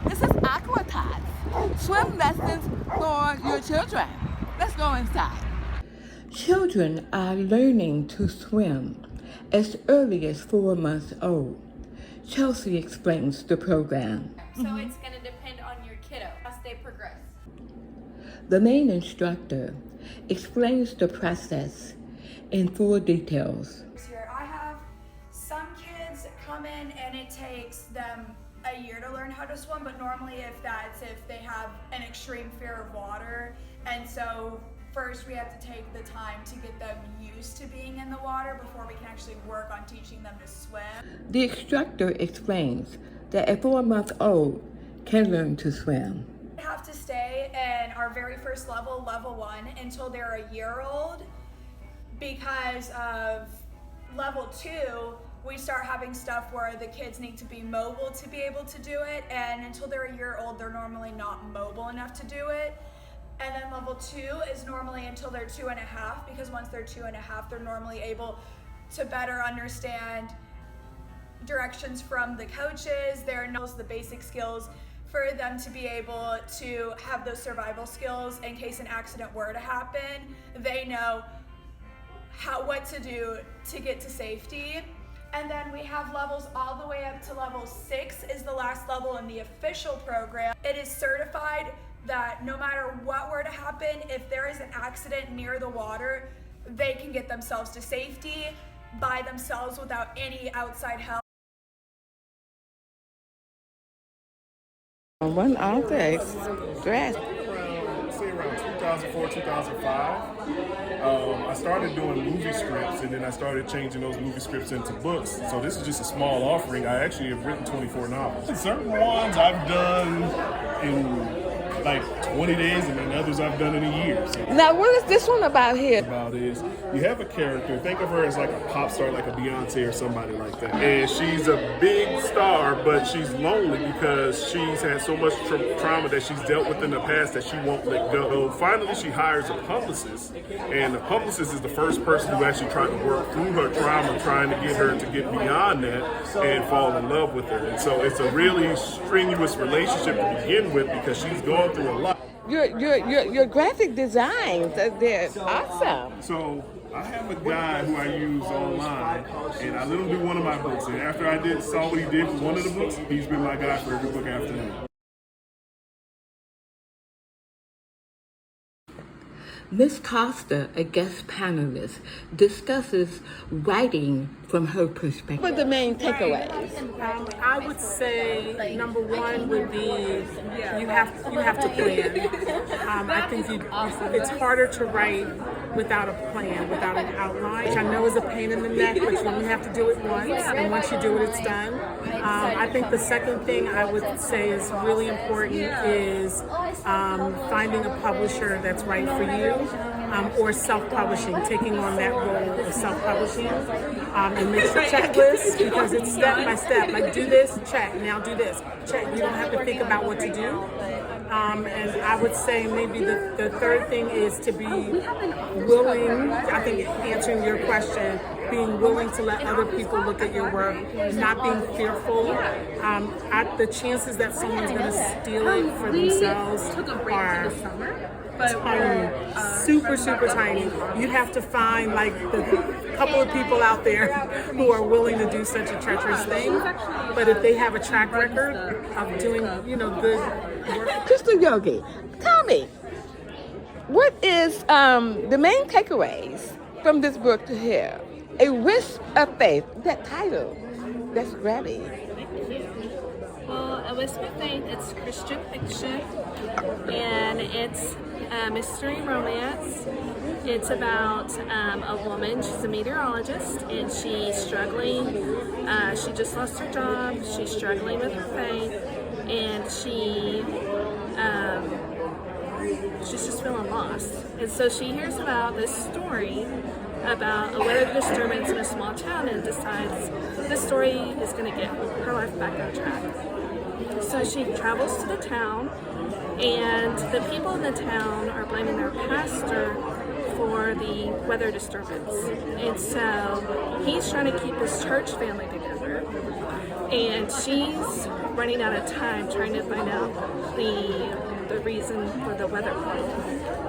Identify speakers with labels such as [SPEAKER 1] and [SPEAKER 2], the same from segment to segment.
[SPEAKER 1] This is aqua tots, swim lessons for your children. Let's go inside. Children are learning to swim as early as 4 months old. Chelsea explains the program.
[SPEAKER 2] So it's going to depend on your kiddo as they progress.
[SPEAKER 1] The main instructor explains the process in full details.
[SPEAKER 3] Here, I have some kids that come in and it takes them a year to learn how to swim, but normally if they have an extreme fear of water, and so first we have to take the time to get them used to being in the water before we can actually work on teaching them to swim.
[SPEAKER 1] The instructor explains that a 4-month-old can learn to swim.
[SPEAKER 3] They have to stay in our very first level, level 1, until they're a year old, because of level 2, we start having stuff where the kids need to be mobile to be able to do it, and until they're a year old, they're normally not mobile enough to do it. And then level 2 is normally until they're 2.5, because once they're 2.5, they're normally able to better understand directions from the coaches. They're knows the basic skills for them to be able to have those survival skills in case an accident were to happen. They know what to do to get to safety. And then we have levels all the way up to level 6 is the last level in the official program. It is certified that no matter what were to happen, if there is an accident near the water, they can get themselves to safety by themselves without any outside help.
[SPEAKER 1] One author dressed.
[SPEAKER 4] Around 2004, 2005, I started doing movie scripts, and then I started changing those movie scripts into books. So this is just a small offering. I actually have written 24 novels. Certain ones I've done in like 20 days, and then others I've done in a year. So
[SPEAKER 1] Now, what is this one about here?
[SPEAKER 4] about is you have a character, think of her as like a pop star, like a Beyonce or somebody like that, and she's a big star, but she's lonely because she's had so much trauma that she's dealt with in the past that she won't let go. So finally she hires a publicist, and the publicist is the first person who actually tried to work through her trauma, trying to get her to get beyond that and fall in love with her. And so it's a really strenuous relationship to begin with because she's going through a lot.
[SPEAKER 1] Your graphic designs, they're awesome.
[SPEAKER 4] So I have a guy who I use online, and I let him do one of my books. And after I saw what he did with one of the books, he's been my guy for every book after that.
[SPEAKER 1] Ms. Costa, a guest panelist, discusses writing from her perspective. What are the main takeaways?
[SPEAKER 5] I would say number one would be you have to plan. I think it's harder to write without a plan, without an outline, which I know is a pain in the neck, but you only have to do it once, and once you do it, it's done. I think the second thing I would say is really important is finding a publisher that's right for you. Or self-publishing, taking on that role of self-publishing, and make a checklist, because it's step by step. Like, do this, check. Now do this, check. You don't have to think about what to do. And I would say maybe the third thing is to be willing, I think answering your question, being willing to let other people look at your work, not being fearful. The chances that someone's going to steal it for themselves are tiny, super tiny. You have to find like the couple of people out there who are willing to do such a treacherous thing. But if they have a track record of doing, good work.
[SPEAKER 1] Mr. Yogi, tell me, what is the main takeaways from this book to here? A Wisp of Faith, that title, that's grabby.
[SPEAKER 2] Well, A Wisp of Faith, it's Christian fiction, and it's a mystery romance. It's about a woman, she's a meteorologist, and she's struggling. She just lost her job, she's struggling with her faith, and she's just feeling lost. And so she hears about this story about a weather disturbance in a small town and decides this story is going to get her life back on track. So she travels to the town, and the people in the town are blaming their pastor for the weather disturbance. And so he's trying to keep his church family together, and she's running out of time trying to find out the reason for the weather problem.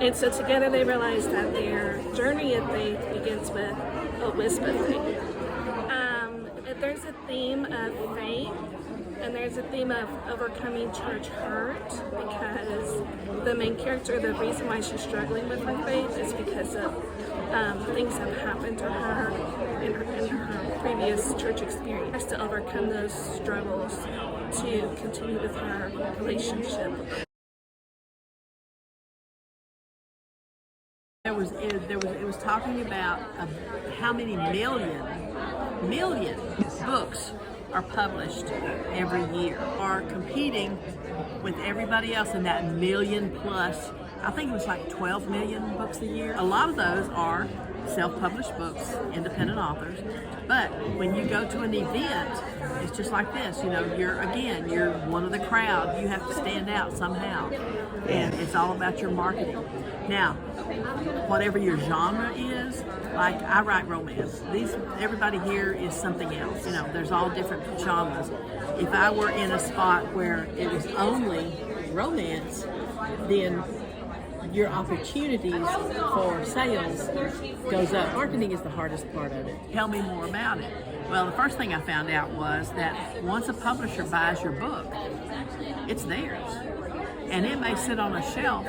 [SPEAKER 2] And so together they realize that their journey of faith begins with a wisp of faith. There's a theme of faith, and there's a theme of overcoming church hurt, because the main character, the reason why she's struggling with her faith is because of things that happened to her in her previous church experience. She has to overcome those struggles to continue with her relationship.
[SPEAKER 6] It was talking about how many million books are published every year, are competing with everybody else in that million plus. I think it was like 12 million books a year. A lot of those are self-published books, independent authors. But when you go to an event, it's just like this. You know, you're one of the crowd. You have to stand out somehow, and it's all about your marketing. Now, whatever your genre is, like I write romance. Everybody here is something else. You know, there's all different genres. If I were in a spot where it was only romance, then your opportunities for sales goes up. Marketing is the hardest part of it. Tell me more about it. Well, the first thing I found out was that once a publisher buys your book, it's theirs. And it may sit on a shelf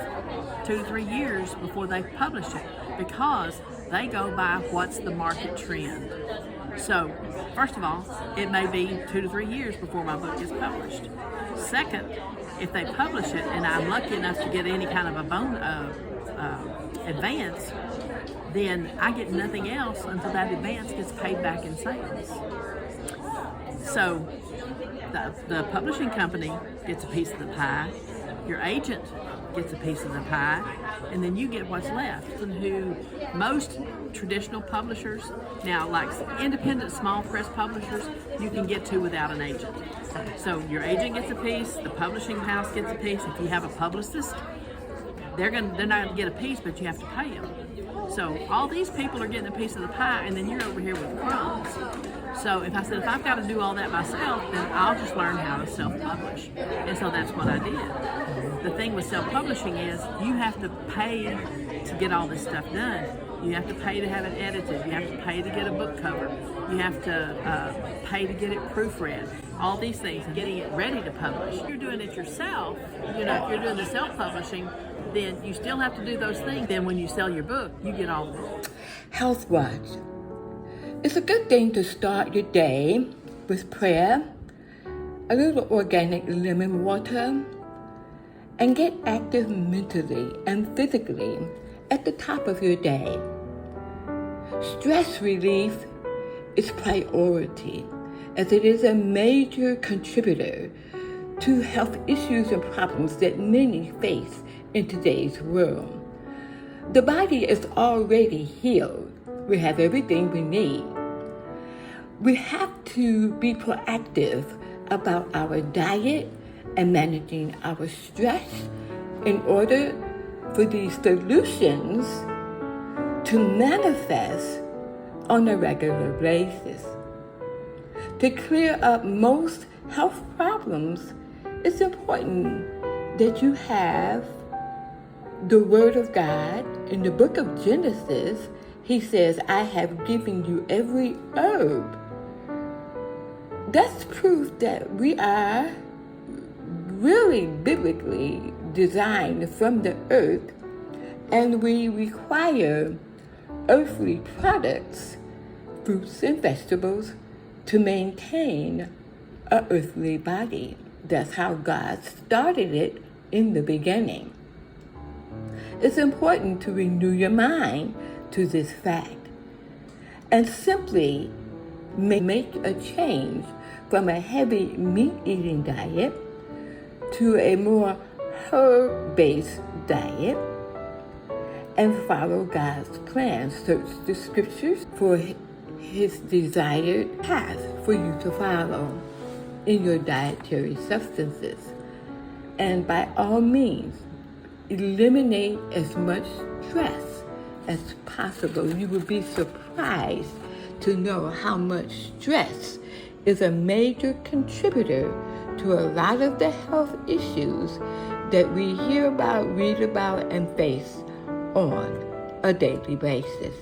[SPEAKER 6] 2 to 3 years before they publish it, because they go by what's the market trend. So, first of all, it may be 2 to 3 years before my book is published. Second, if they publish it and I'm lucky enough to get any kind of a advance, then I get nothing else until that advance gets paid back in sales. So the publishing company gets a piece of the pie, your agent gets a piece of the pie, and then you get what's left. And who most traditional publishers, now like independent small press publishers, you can get to without an agent. So your agent gets a piece, the publishing house gets a piece. If you have a publicist, they're not going to get a piece, but you have to pay them. So all these people are getting a piece of the pie, and then you're over here with crumbs. So if I've got to do all that myself, then I'll just learn how to self-publish. And so that's what I did. The thing with self-publishing is you have to pay to get all this stuff done. You have to pay to have it edited. You have to pay to get a book cover. You have to pay to get it proofread. All these things, and getting it ready to publish. If you're doing it yourself, you know, if you're doing the self-publishing, then you still have to do those things. Then when you sell your book, you get all of it.
[SPEAKER 1] Health Watch. It's a good thing to start your day with prayer, a little organic lemon water, and get active mentally and physically at the top of your day. Stress relief is priority, as it is a major contributor to health issues and problems that many face in today's world. The body is already healed. We have everything we need. We have to be proactive about our diet and managing our stress in order for these solutions to manifest on a regular basis. To clear up most health problems, it's important that you have the Word of God. In the book of Genesis, He says, I have given you every herb. That's proof that we are really biblically designed from the earth, and we require earthly products, fruits and vegetables, to maintain an earthly body. That's how God started it in the beginning. It's important to renew your mind to this fact and simply make a change from a heavy meat-eating diet to a more herb-based diet and follow God's plan. Search the scriptures for His desired path for you to follow in your dietary substances. And by all means, eliminate as much stress as possible. You will be surprised to know how much stress is a major contributor to a lot of the health issues that we hear about, read about, and face on a daily basis.